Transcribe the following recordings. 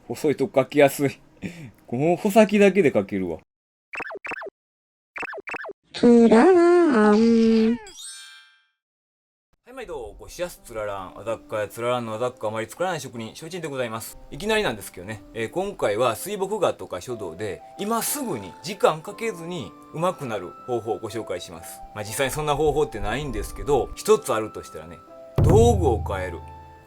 細いとこ書きやすい。この穂先だけで書けるわ。つららん。はい、毎度、しやすつららん、あざっかやつららんのあざっかあまり作らない職人、承知でございます。いきなりなんですけどね、今回は水墨画とか書道で、今すぐに時間かけずに上手くなる方法をご紹介します。まあ実際にそんな方法ってないんですけど、一つあるとしたらね、道具を変える。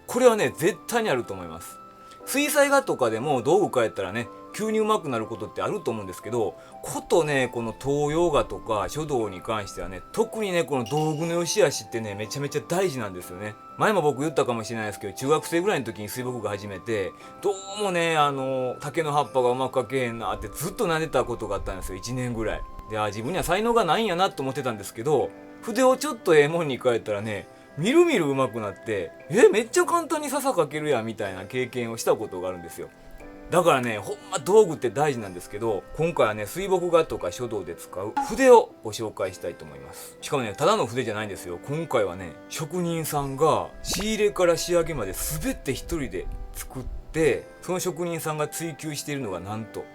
これはね、絶対にあると思います。水彩画とかでも道具変えたらね、急に上手くなることってあると思うんですけど、ことね、この東洋画とか書道に関してはね、特にね、この道具の良し悪しってね、めちゃめちゃ大事なんですよね。前も僕言ったかもしれないですけど、中学生ぐらいの時に水墨画始めて、どうもね、竹の葉っぱがうまく描けへんなってずっと撫でたことがあったんですよ、1年ぐらい。で、自分には才能がないんやなと思ってたんですけど、筆をちょっとええもんに変えたらね、みるみる上手くなって、めっちゃ簡単に笹描けるやんみたいな経験をしたことがあるんですよ。だからね、ほんま道具って大事なんですけど、今回はね、水墨画とか書道で使う筆をご紹介したいと思います。しかもね、ただの筆じゃないんですよ。今回はね、職人さんが仕入れから仕上げまで全て一人で作って、その職人さんが追求しているのがなんと、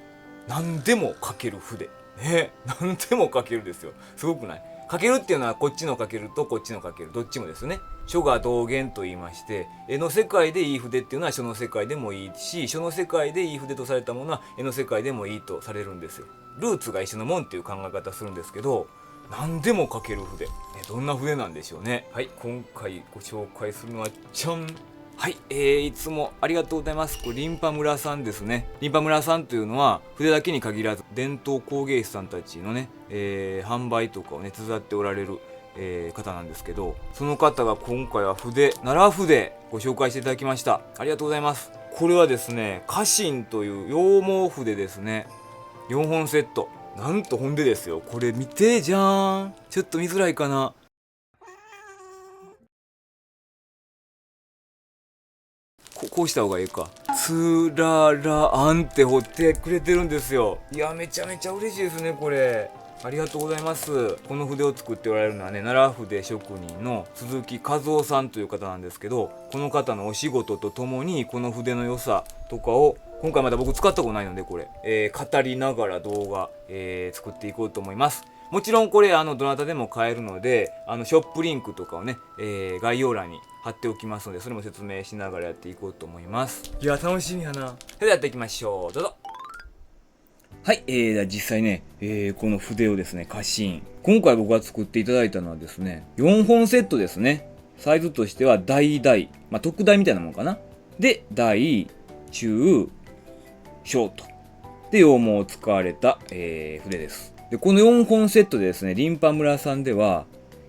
何でも描ける筆。ね、何でも描けるですよ。すごくない？かけるっていうのはこっちのかけるとこっちのかけるどっちもですね。書が道元と言いまして、絵の世界でいい筆っていうのは書の世界でもいいし、書の世界でいい筆とされたものは絵の世界でもいいとされるんですよ。ルーツが一緒のもんっていう考え方するんですけど、何でもかける筆、どんな筆なんでしょうね。はい、今回ご紹介するのはじゃん。はい、いつもありがとうございます。これリンパ村さんですね。リンパ村さんというのは筆だけに限らず伝統工芸士さんたちのね、販売とかをね手伝っておられる、方なんですけど、その方が今回は奈良筆ご紹介していただきました。ありがとうございます。これはですね、家臣という羊毛筆ですね。4本セット。なんとほんでですよ。これ見てじゃーん。ちょっと見づらいかな。こうした方がいいか。つららあんって彫ってくれてるんですよ。いや、めちゃめちゃ嬉しいですね、これ。ありがとうございます。この筆を作っておられるのはね、奈良筆職人の鈴木和夫さんという方なんですけど、この方のお仕事とともに、この筆の良さとかを、今回まだ僕使ったことないので、これ、語りながら動画、作っていこうと思います。もちろんこれどなたでも買えるのでショップリンクとかをね、概要欄に貼っておきますので、それも説明しながらやっていこうと思います。いや楽しみやな。それではやっていきましょう。どうぞ。はい、では実際ね、この筆をですね家臣、今回僕が作っていただいたのはですね4本セットですね。サイズとしては大大、特大みたいなもんかな。で大中小とで羊毛を使われた、筆です。でこの4本セットでですね、リンパ村さんでは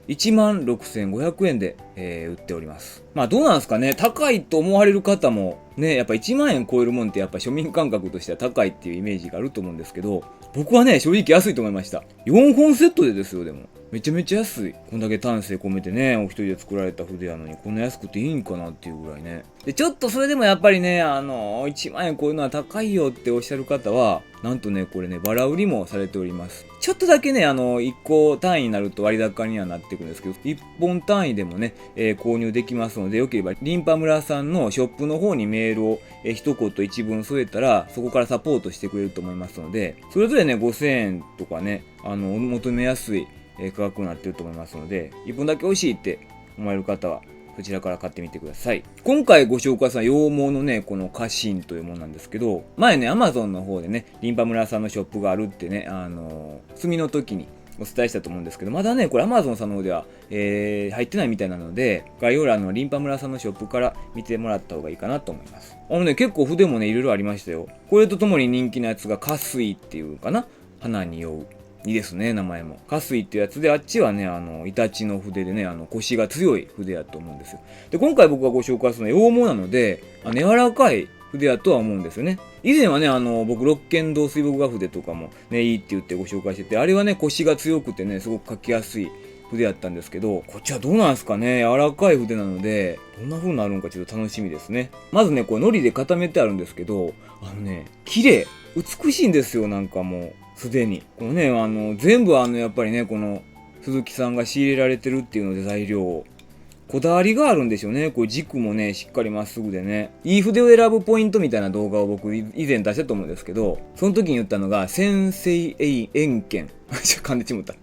16,500円で、売っております。どうなんですかね、高いと思われる方もね、やっぱ1万円超えるもんってやっぱ庶民感覚としては高いっていうイメージがあると思うんですけど、僕はね、正直安いと思いました。4本セットでですよ、でも。めちゃめちゃ安い。こんだけ丹精込めてね、お一人で作られた筆やのに、こんな安くていいんかなっていうぐらいね。で、ちょっとそれでもやっぱりね、1万円超えるのは高いよっておっしゃる方は、なんとね、これね、バラ売りもされております。ちょっとだけね、1個単位になると割高にはなってくるんですけど、1本単位でもね、購入できますので、よければ、リンパ村さんのショップの方にメールを、一言一文添えたら、そこからサポートしてくれると思いますので、それぞれね、5000円とかね、求めやすい価格になってると思いますので、1本だけ欲しいって思われる方は、そちらから買ってみてください。今回ご紹介した羊毛のね、この家臣というものなんですけど、前ね、Amazon の方でね、リンパ村さんのショップがあるってね、炭の時にお伝えしたと思うんですけど、まだね、これ Amazon さんの方では、入ってないみたいなので、概要欄のリンパ村さんのショップから見てもらった方がいいかなと思います。結構筆もね、いろいろありましたよ。これとともに人気のやつが、花水っていうかな、花に酔う。いいですね、名前も。花水ってやつで、あっちはね、イタチの筆でね、腰が強い筆やと思うんですよ。で、今回僕がご紹介するのは羊毛なので、柔らかい筆やとは思うんですよね。以前はね、僕、六剣道水墨画筆とかもね、いいって言ってご紹介してて、あれはね、腰が強くてね、すごく描きやすい筆やったんですけど、こっちはどうなんですかね、柔らかい筆なので、どんな風になるのかちょっと楽しみですね。まずね、これ、糊で固めてあるんですけど、綺麗、美しいんですよ、なんかもう。すでに。このね、全部やっぱりね、この、鈴木さんが仕入れられてるっていうので材料を。こだわりがあるんでしょうね。こう軸もね、しっかりまっすぐでね。いい筆を選ぶポイントみたいな動画を僕以前出したと思うんですけど、その時に言ったのが、先生円剣。噛んでちもった。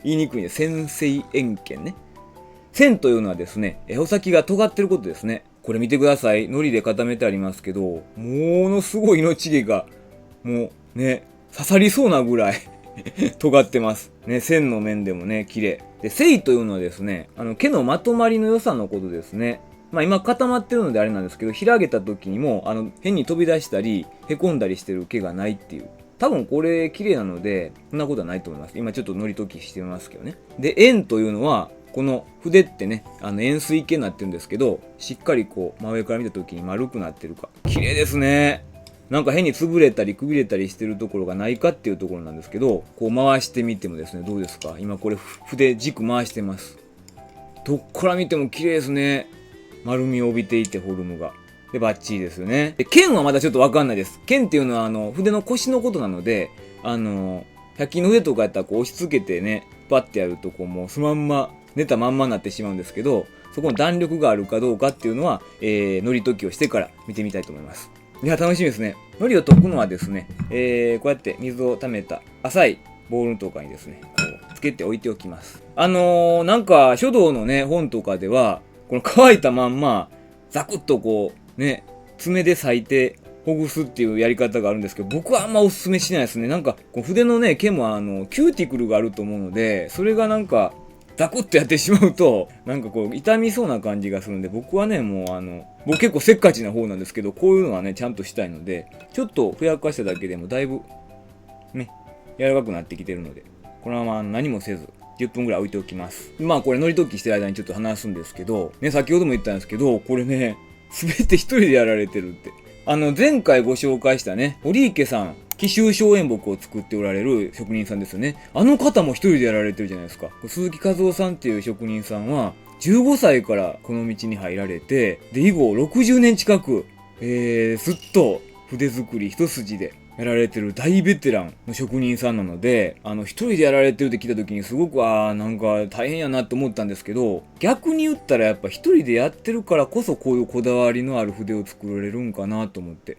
言いにくいね。先生円剣ね。線というのはですね、穂先が尖ってることですね。これ見てください。糊で固めてありますけど、ものすごい命毛が、もうね、刺さりそうなぐらい尖ってます。ね、線の面でもね、綺麗。で、繊維というのはですね、毛のまとまりの良さのことですね。まあ今固まってるのであれなんですけど、開けた時にも、変に飛び出したり、凹んだりしてる毛がないっていう。多分これ綺麗なので、そんなことはないと思います。今ちょっと糊解きしてますけどね。で、円というのは、この筆ってね、円錐形になってるんですけど、しっかりこう、真上から見た時に丸くなってるか。綺麗ですね。なんか変に潰れたりくびれたりしてるところがないかっていうところなんですけど、こう回してみてもですね、どうですか？今これ筆軸回してます。どっから見ても綺麗ですね。丸みを帯びていてフォルムが。で、バッチリですよね。で、剣はまだちょっとわかんないです。剣っていうのは筆の腰のことなので、100均の筆とかやったらこう押し付けてね、パッてやるとこうもうそのまんま、寝たまんまになってしまうんですけど、そこの弾力があるかどうかっていうのは、糊解きをしてから見てみたいと思います。いや、楽しみですね。糊を解くのはですね、こうやって水を溜めた浅いボールとかにですね、こうつけて置いておきます。なんか書道のね、本とかでは、この乾いたまんま、ザクッとこう、ね、爪で裂いて、ほぐすっていうやり方があるんですけど、僕はあんまおすすめしないですね。なんか、こう筆のね、毛もキューティクルがあると思うので、それがなんか、ザクッとやってしまうと、なんかこう、痛みそうな感じがするんで、僕はね、もう僕結構せっかちな方なんですけど、こういうのはね、ちゃんとしたいので、ちょっとふやかしただけでもだいぶ、ね、柔らかくなってきてるので、このまま何もせず、10分ぐらい置いておきます。まあこれ糊解きしてる間にちょっと話すんですけど、ね、先ほども言ったんですけど、これね、すべて一人でやられてるって。前回ご紹介したね、堀池さん、紀州松煙木を作っておられる職人さんですよね。あの方も一人でやられてるじゃないですか。鈴木和夫さんっていう職人さんは、15歳からこの道に入られて、で、以後60年近く、ずっと筆作り一筋でやられてる大ベテランの職人さんなので、一人でやられてるって聞いた時にすごく、なんか大変やなって思ったんですけど、逆に言ったらやっぱ一人でやってるからこそこういうこだわりのある筆を作られるんかなと思って。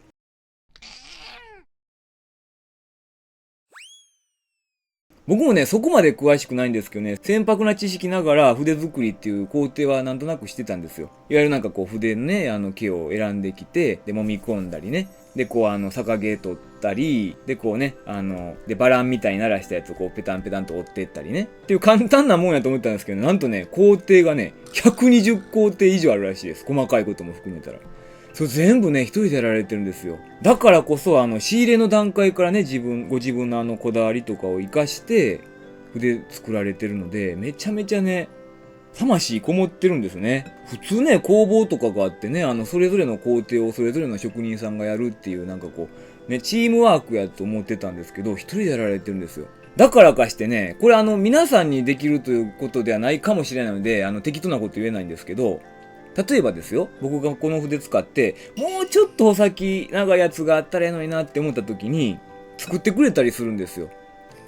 僕もね、そこまで詳しくないんですけどね、船舶な知識ながら筆作りっていう工程はなんとなくしてたんですよ。いわゆるなんかこう筆のね、毛を選んできて、で、揉み込んだりね。で、こう逆毛取ったり、で、こうね、で、バランみたいにならしたやつをこうペタンペタンと折っていったりね。っていう簡単なもんやと思ったんですけど、なんとね、工程がね、120工程以上あるらしいです。細かいことも含めたら。そう全部ね、一人でやられてるんですよ。だからこそ、仕入れの段階からね、ご自分のこだわりとかを活かして、筆作られてるので、めちゃめちゃね、魂こもってるんですね。普通ね、工房とかがあってね、それぞれの工程をそれぞれの職人さんがやるっていう、なんかこう、ね、チームワークやと思ってたんですけど、一人でやられてるんですよ。だからかしてね、これ皆さんにできるということではないかもしれないので、適当なこと言えないんですけど、例えばですよ、僕がこの筆使って、もうちょっと穂先長いやつがあったらいいのになって思った時に、作ってくれたりするんですよ。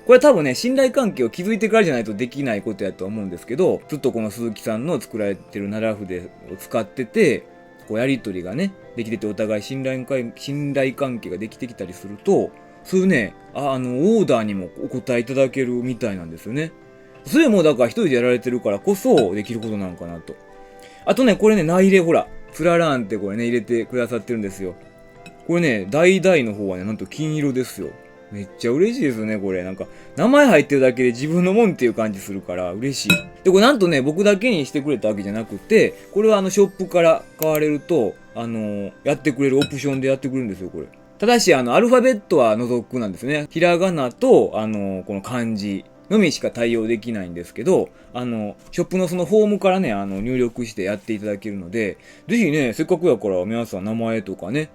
これ多分ね、信頼関係を築いてからじゃないとできないことやと思うんですけど、ずっとこの鈴木さんの作られてる奈良筆を使ってて、こうやりとりがね、できててお互い信頼関係ができてきたりすると、そういうね、オーダーにもお答えいただけるみたいなんですよね。それもだから一人でやられてるからこそできることなのかなと。あとね、これね、内入れほら、つららんってこれね、入れてくださってるんですよ。これね、橙の方はね、なんと金色ですよ。めっちゃ嬉しいですね、これ。なんか、名前入ってるだけで自分のもんっていう感じするから嬉しい。で、これなんとね、僕だけにしてくれたわけじゃなくて、これはショップから買われると、やってくれるオプションでやってくれるんですよ、これ。ただし、アルファベットは除くなんですね。ひらがなと、この漢字のみしか対応できないんですけど、ショップのそのフォームからね、入力してやっていただけるので、ぜひね、せっかくやから皆さん名前とかね、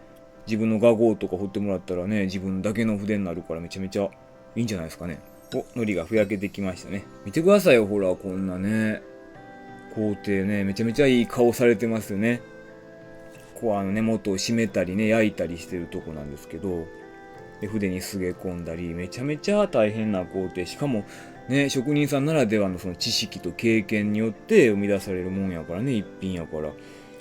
自分の画号とか彫ってもらったらね、自分だけの筆になるからめちゃめちゃいいんじゃないですかね。お、糊がふやけてきましたね。見てくださいよ、ほら、こんなね、工程ね、めちゃめちゃいい顔されてますよね。こう根元を締めたりね、焼いたりしてるとこなんですけど、で筆にすげ込んだり、めちゃめちゃ大変な工程。しかも、ね、職人さんならではのその知識と経験によって生み出されるもんやからね、一品やから。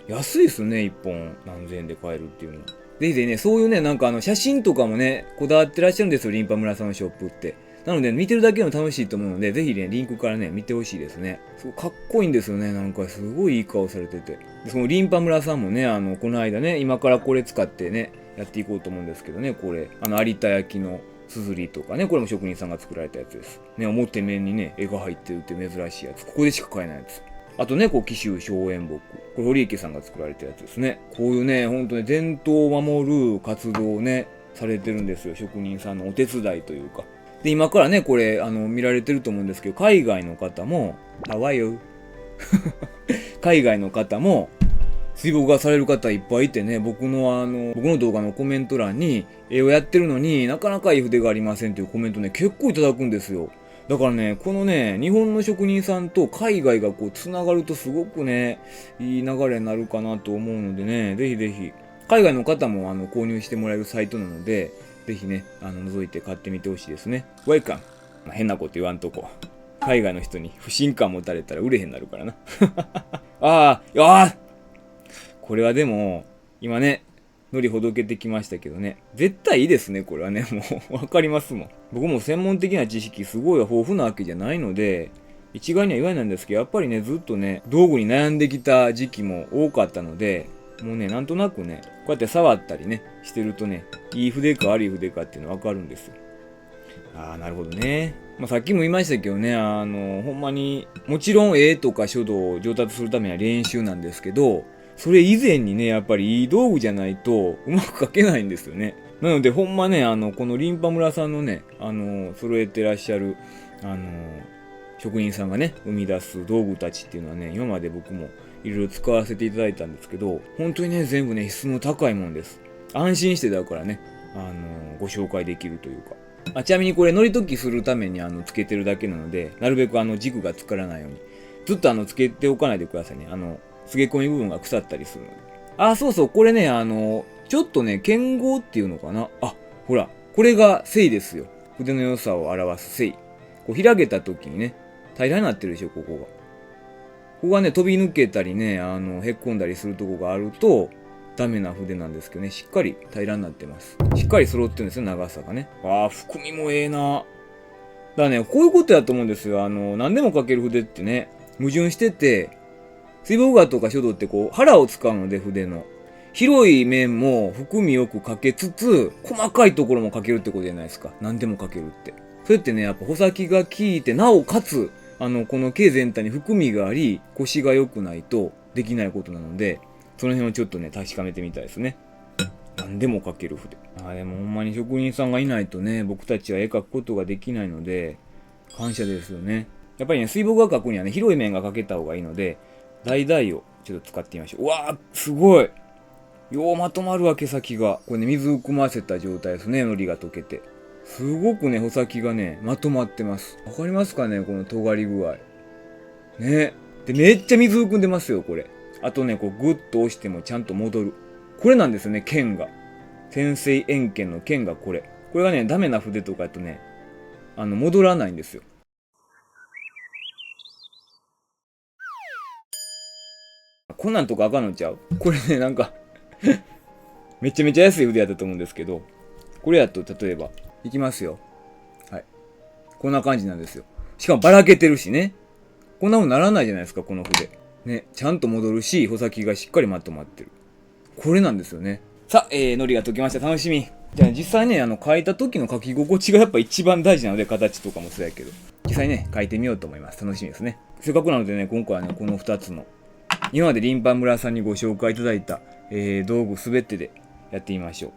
安いっすね、一本何千円で買えるっていうのは。ぜひぜひね、そういうね、なんか写真とかもね、こだわってらっしゃるんですよ、リンパ村さんのショップって。なので、見てるだけでも楽しいと思うので、ぜひね、リンクからね、見てほしいですね。すごいかっこいいんですよね、なんかすごいいい顔されてて。でそのリンパ村さんもね、この間ね、今からこれ使ってね、やっていこうと思うんですけどね、これ、有田焼のすずりとかね、これも職人さんが作られたやつです。ね、表面にね、絵が入ってるって珍しいやつ。ここでしか買えないやつ。あとね、こう、紀州松園木。これ、堀池さんが作られたやつですね。こういうね、ほんとね、伝統を守る活動をね、されてるんですよ。職人さんのお手伝いというか。で、今からね、これ、見られてると思うんですけど、海外の方も、How are you? 海外の方も、水墨画される方いっぱいいてね、僕の動画のコメント欄に、絵をやってるのになかなかいい筆がありませんというコメントね、結構いただくんですよ。だからね、このね、日本の職人さんと海外がこう、つながるとすごくね、いい流れになるかなと思うのでね、ぜひぜひ、海外の方も購入してもらえるサイトなので、ぜひね、覗いて買ってみてほしいですね。ウェルカム。変なこと言わんとこ。海外の人に不信感持たれたら売れへんなるからな。これはでも、今ね、海苔ほどけてきましたけどね。絶対いいですね、これはね。もう、わかりますもん。僕も専門的な知識すごい豊富なわけじゃないので、一概には言わないんですけど、やっぱりね、ずっとね、道具に悩んできた時期も多かったので、もうね、なんとなくね、こうやって触ったりね、してるとね、いい筆か悪い筆かっていうのわかるんですよ。なるほどね。さっきも言いましたけどね、ほんまに、もちろん絵とか書道を上達するためには練習なんですけど、それ以前にね、やっぱりいい道具じゃないとうまく描けないんですよね。なので、ほんまね、このリンパ村さんのね、揃えてらっしゃる、職人さんがね、生み出す道具たちっていうのはね、今まで僕もいろいろ使わせていただいたんですけど、本当にね、全部ね、質の高いもんです。安心してだからね、ご紹介できるというか。ちなみにこれ、乗り解きするためにつけてるだけなので、なるべく軸が作らないように。ずっとつけておかないでくださいね。すげ込み部分が腐ったりするので。そうそう、これね、ちょっとね、剣豪っていうのかな。ほら、これが繊維ですよ。筆の良さを表す繊維。こう、開けた時にね、平らになってるでしょ、ここが。ここがね、飛び抜けたりね、へっこんだりするとこがあると、ダメな筆なんですけどね、しっかり平らになってます。しっかり揃ってるんですよ、長さがね。含みもええな。だからね、こういうことやと思うんですよ。何でも書ける筆ってね、矛盾してて、水墨画とか書道ってこう、腹を使うので、筆の。広い面も含みよく書けつつ、細かいところも書けるってことじゃないですか。何でも書けるって。それってね、やっぱ穂先が効いて、なおかつ、この毛全体に含みがあり、腰が良くないとできないことなので、その辺をちょっとね、確かめてみたいですね。何でも描ける筆。でもほんまに職人さんがいないとね、僕たちは絵描くことができないので、感謝ですよね。やっぱりね、水墨画描くにはね、広い面が描けた方がいいので、橙をちょっと使ってみましょう。すごいようまとまるわ、毛先が。これね、水を含ませた状態ですね、海苔が溶けて。すごくね、穂先がね、まとまってます。わかりますかね、この尖り具合。ね。で、めっちゃ水含んでますよ、これ。あとね、こうグッと押してもちゃんと戻る。これなんですよね、剣が。先生円剣の剣がこれ。これがね、ダメな筆とかだとね、戻らないんですよ。こんなんとかあかんのちゃう？これね、なんかめちゃめちゃ安い筆やったと思うんですけど、これやと、例えば、いきますよ。はい。こんな感じなんですよ。しかもばらけてるしね。こんな風にならないじゃないですか、この筆。ね、ちゃんと戻るし、穂先がしっかりまとまってる。これなんですよね。さあ、海苔が溶けました。楽しみ。じゃあ、実際ね、書いた時の書き心地がやっぱ一番大事なので、形とかもそうやけど。実際ね、書いてみようと思います。楽しみですね。せっかくなのでね、今回はね、この2つの、今までリンパ村さんにご紹介いただいた、道具すべてでやってみましょう。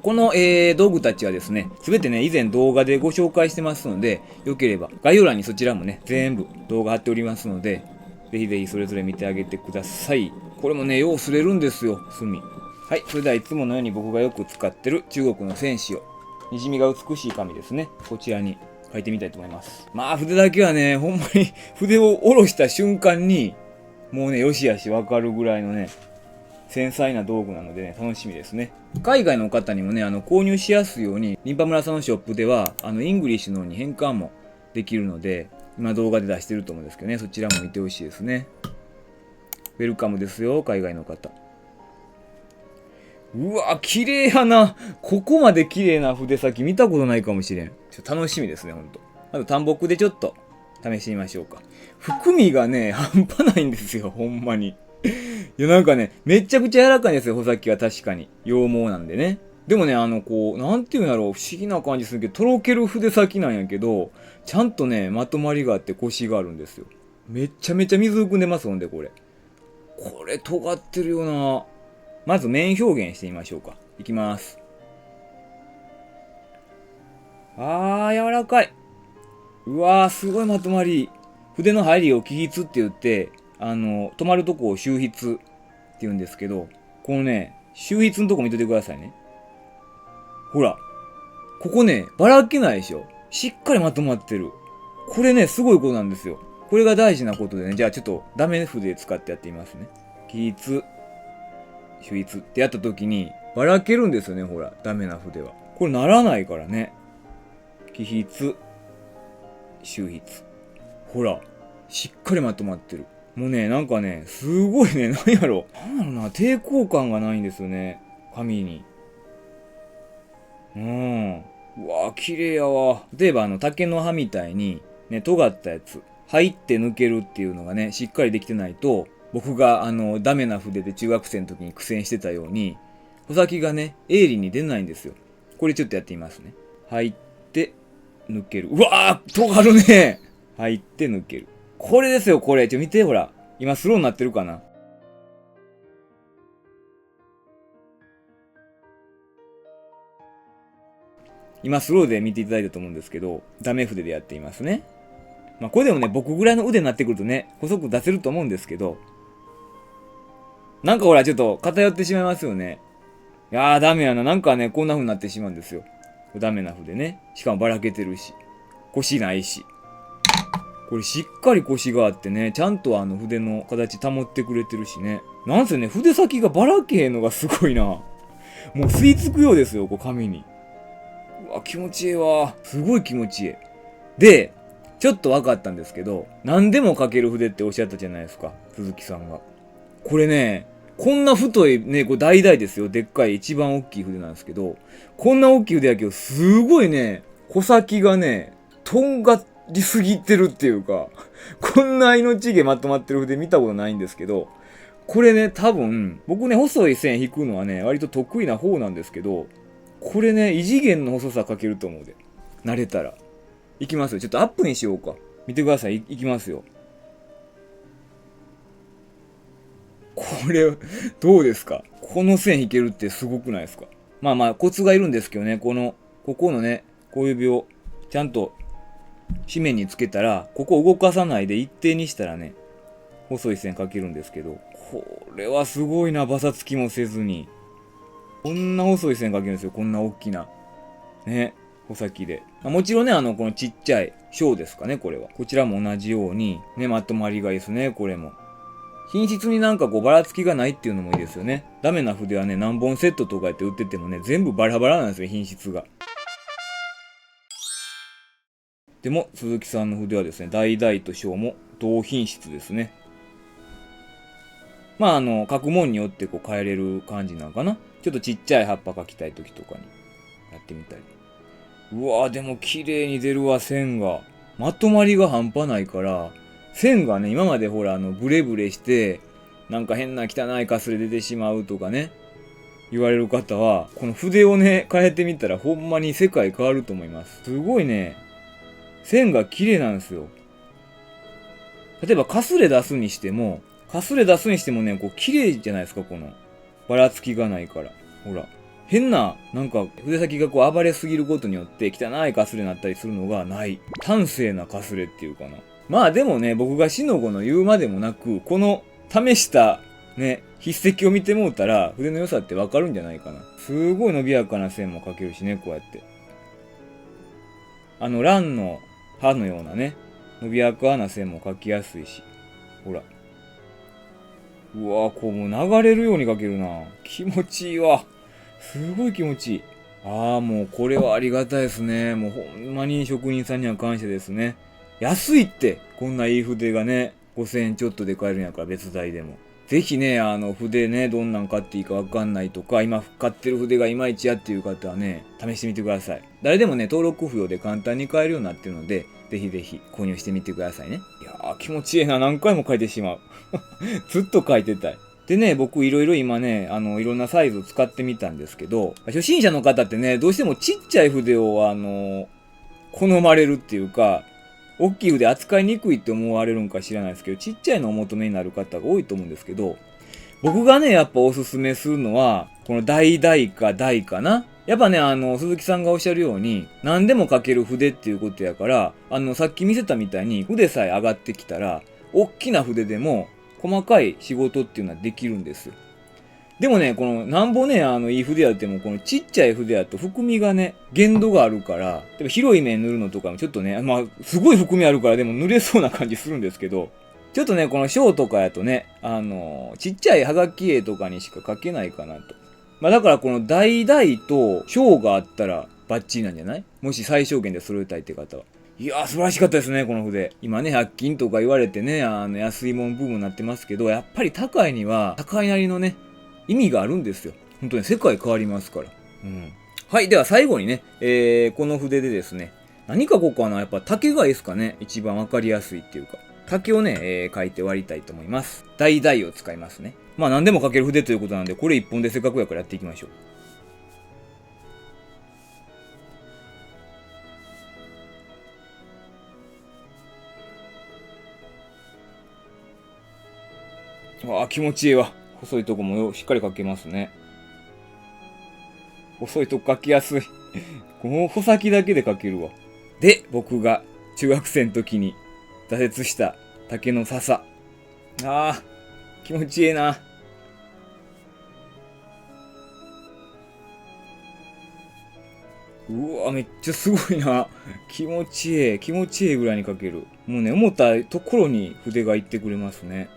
この、道具たちはですね、すべてね、以前動画でご紹介してますので、よければ概要欄にそちらもね、全部動画貼っておりますので、ぜひぜひそれぞれ見てあげてください。これもね、よう擦れるんですよ、墨。はい、それではいつものように僕がよく使ってる中国の戦士を、にじみが美しい紙ですね、こちらに書いてみたいと思います。筆だけはね、ほんまに筆を下ろした瞬間に、もうね、よしあしわかるぐらいのね、繊細な道具なのでね、楽しみですね。海外の方にもね、購入しやすいように、リンパ村さんのショップでは、イングリッシュの方に変換もできるので、今動画で出してると思うんですけどね、そちらも見てほしいですね。ウェルカムですよ、海外の方。うわ、綺麗やな。ここまで綺麗な筆先見たことないかもしれん。楽しみですね、ほんと。あと単木でちょっと試してみましょうか。含みがね、半端ないんですよ、ほんまに。いや、なんかね、めちゃくちゃ柔らかいんですよ、穂先は確かに。羊毛なんでね。でもね、こう、なんていうんだろう、不思議な感じするけど、とろける筆先なんやけど、ちゃんとね、まとまりがあってコシがあるんですよ。めちゃめちゃ水含んでます、ほんで、これ。これ、尖ってるよな。まず面表現してみましょうか。いきます。柔らかい。うわー、すごいまとまり。筆の入りを起筆って言って、止まるとこを収筆って言うんですけど、このね、収筆のとこ見ててくださいね。ほら。ここね、ばらけないでしょ。しっかりまとまってる。これね、すごいことなんですよ。これが大事なことでね、じゃあちょっとダメ筆使ってやってみますね。起筆、収筆ってやった時に、ばらけるんですよね、ほら。ダメな筆は。これならないからね。起筆、収筆。ほら。しっかりまとまってる。もうね、なんかね、すごいね、なんやろな、抵抗感がないんですよね。紙に。うわ、綺麗やわ。例えば竹の葉みたいに、ね、尖ったやつ。入って抜けるっていうのがね、しっかりできてないと、僕がダメな筆で中学生の時に苦戦してたように、穂先がね、鋭利に出ないんですよ。これちょっとやってみますね。入って、抜ける。うわー、尖るね。入って抜ける。これですよ、これ。見て、ほら。今スローになってるかな。今スローで見ていただいたと思うんですけど、ダメ筆でやっていますね。まあこれでもね、僕ぐらいの腕になってくるとね、細く出せると思うんですけど、なんかほらちょっと偏ってしまいますよね。いやーダメやな。なんかね、こんな風になってしまうんですよ。ダメな筆ね。しかもばらけてるし。腰ないし。これしっかり腰があってね、ちゃんと筆の形保ってくれてるしね。なんせね、筆先がばらけへんのがすごいな。もう吸い付くようですよ、こう紙に。うわ、気持ちいいわ。すごい気持ちいい。で、ちょっと分かったんですけど、何でも書ける筆っておっしゃったじゃないですか、鈴木さんが。これね、こんな太いね、これ大々ですよ。でっかい一番大きい筆なんですけど、こんな大きい筆やけど、すごいね、穂先がね、とんがりすぎてるっていうか、こんな命毛まとまってる筆見たことないんですけど、これね、多分、僕ね、細い線引くのはね、割と得意な方なんですけど、これね、異次元の細さ書けると思うで。慣れたら。いきますよ。ちょっとアップにしようか。見てください。いきますよ。これ、どうですか？この線引けるってすごくないですか？まあまあ、コツがいるんですけどね、ここのね、小指をちゃんと紙面につけたら、ここを動かさないで一定にしたらね、細い線描けるんですけど、これはすごいな、バサつきもせずに。こんな細い線描けるんですよ、こんな大きな。ね、穂先で。もちろんね、このちっちゃい小ですかね、これは。こちらも同じように、ね、まとまりがいいですね、これも。品質になんかこうばらつきがないっていうのもいいですよね。ダメな筆はね、何本セットとかやって売っててもね、全部バラバラなんですよ、品質が。でも、鈴木さんの筆はですね、大々と小も同品質ですね。まあ、書くもんによってこう変えれる感じなのかな。ちょっとちっちゃい葉っぱ描きたい時とかにやってみたり。うわーでも綺麗に出るわ、線が。まとまりが半端ないから、線がね、今までほら、ブレブレして、なんか変な汚いかすれ出てしまうとかね、言われる方は、この筆をね、変えてみたらほんまに世界変わると思います。すごいね、線が綺麗なんですよ。例えば、かすれ出すにしてもね、こう綺麗じゃないですか、この。ばらつきがないから。ほら。変な、なんか、筆先がこう暴れすぎることによって汚いかすれになったりするのがない。端正なかすれっていうかな。まあでもね、僕がしのごの言うまでもなく、この試したね、筆跡を見てもうたら、筆の良さってわかるんじゃないかな。すごい伸びやかな線も描けるしね、こうやって。蘭の葉のようなね、伸びやかな線も描きやすいし。ほら。うわぁ、こうもう流れるように描けるな。気持ちいいわ。すごい気持ちいい。ああ、もうこれはありがたいですね。もうほんまに職人さんには感謝ですね。安いって、こんないい筆がね、5000円ちょっとで買えるんやから別代でも。ぜひね、筆ね、どんなん買っていいかわかんないとか、今買ってる筆がいまいちやっていう方はね、試してみてください。誰でもね、登録不要で簡単に買えるようになってるので、ぜひぜひ購入してみてくださいね。いやー、気持ちいいな。何回も書いてしまう。ずっと書いてたい。でね、僕いろいろ今ね、いろんなサイズを使ってみたんですけど、初心者の方ってね、どうしてもちっちゃい筆を好まれるっていうか、大きい筆扱いにくいって思われるんか知らないですけど、ちっちゃいのをお求めになる方が多いと思うんですけど、僕がね、やっぱおすすめするのは、この大か大かな。やっぱね、鈴木さんがおっしゃるように、何でも書ける筆っていうことやから、さっき見せたみたいに筆さえ上がってきたら、大きな筆でも細かい仕事っていうのはできるんですよ。でもね、この、なんぼね、いい筆やっても、このちっちゃい筆やと含みがね、限度があるから、例えば広い面塗るのとかもちょっとね、まあ、すごい含みあるからでも塗れそうな感じするんですけど、ちょっとね、この章とかやとね、ちっちゃいはがき絵とかにしか書けないかなと。まあだからこの大と章があったらバッチリなんじゃない？もし最小限で揃えたいって方は。いやー素晴らしかったですね、この筆。今ね、100均とか言われてね、安いもんブームになってますけど、やっぱり高いには、高いなりのね、意味があるんですよ。本当に世界変わりますから。うん。はい、では最後にね、この筆でですね、何書こうかな。やっぱ竹がいいですかね。一番わかりやすいっていうか。竹をね、書いて割りたいと思います。大を使いますね。まあ何でも書ける筆ということなんで、これ一本でせっかくやからやっていきましょう。ああ、気持ちいいわ。細いとこもしっかり書けますね。細いとこ書きやすい。この穂先だけで書けるわ。で、僕が中学生の時に挫折した竹の笹。ああ、気持ちいいな。うわ、めっちゃすごいな。気持ちいい。気持ちいいぐらいに書ける。もうね、思ったところに筆がいってくれますね。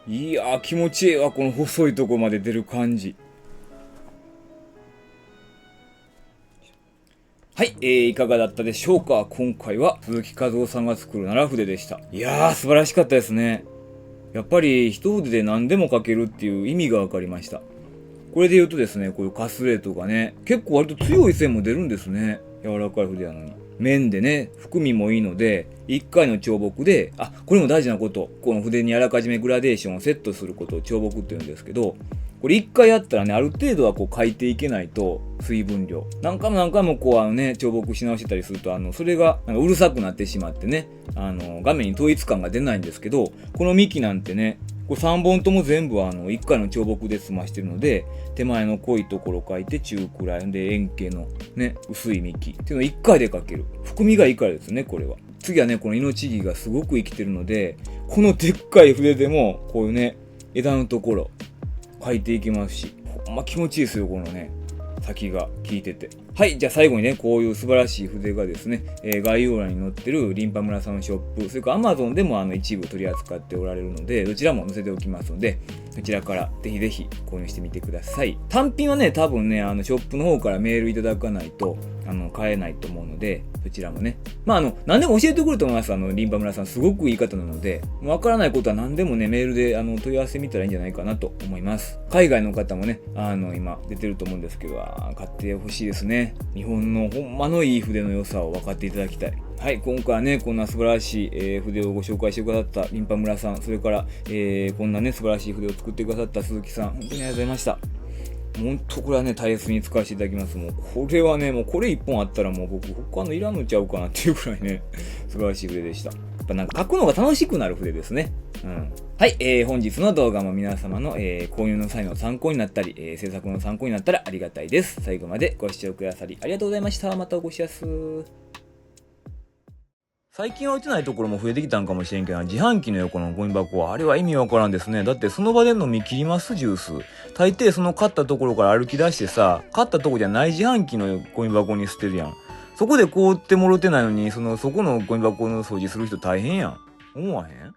いやー、気持ちいいわ。この細いとこまで出る感じ。はい、いかがだったでしょうか。今回は鈴木和夫さんが作る奈良筆でした。いやー、素晴らしかったですね。やっぱり一筆で何でも書けるっていう意味が分かりました。これで言うとですね、こういうカスレとかね、結構割と強い線も出るんですね。柔らかい筆やのに。面でね、含みもいいので、1回の彫木で、あ、これも大事なこと。この筆にあらかじめグラデーションをセットすることを彫木って言うんですけど、これ1回やったらね、ある程度はこう書いていけないと、水分量。何回もこう彫刻し直してたりすると、それがなんかうるさくなってしまってね、画面に統一感が出ないんですけど、この幹なんてね、これ3本とも全部1回の彫木で済ましてるので、手前の濃いところ書いて中くらいで円形のね、薄い幹っていうのを1回で書ける。含みがいいからですね、これは。次はね、この命木がすごく生きてるので、このでっかい筆でも、こういうね、枝のところ、書いていきますし、ほんま気持ちいいですよ、このね、先が効いてて。はい、じゃあ最後にね、こういう素晴らしい筆がですね、概要欄に載ってるリンパ村さんのショップ、それから Amazon でも一部取り扱っておられるので、どちらも載せておきますので、そちらからぜひぜひ購入してみてください。単品はね、多分ね、ショップの方からメールいただかないと、買えないと思うので、そちらもね。まあ、何でも教えてくると思います。リンパ村さん、すごくいい方なので、わからないことは何でもね、メールで、問い合わせみたらいいんじゃないかなと思います。海外の方もね、今、出てると思うんですけど、買ってほしいですね。日本のほんまのいい筆の良さを分かっていただきたい。はい、今回はね、こんな素晴らしい、筆をご紹介してくださったリンパ村さん、それから、こんなね、素晴らしい筆を作ってくださった鈴木さん、本当にありがとうございました。本当これはね、大切に使わせていただきます。もう、これはね、もうこれ一本あったらもう僕、他のいらんのちゃうかなっていうくらいね、素晴らしい筆でした。やっぱなんか書くのが楽しくなる筆ですね。うん。はい、本日の動画も皆様の、購入の際の参考になったり、制作の参考になったらありがたいです。最後までご視聴くださりありがとうございました。またお越しやす。最近は売ってないところも増えてきたんかもしれんけど、自販機の横のゴミ箱は、あれは意味わからんですね。だってその場で飲み切ります、ジュース。大抵その買ったところから歩き出してさ、買ったとこじゃない自販機のゴミ箱に捨てるやん。そこで凍ってもろてないのに、そこのゴミ箱の掃除する人大変やん。思わへん？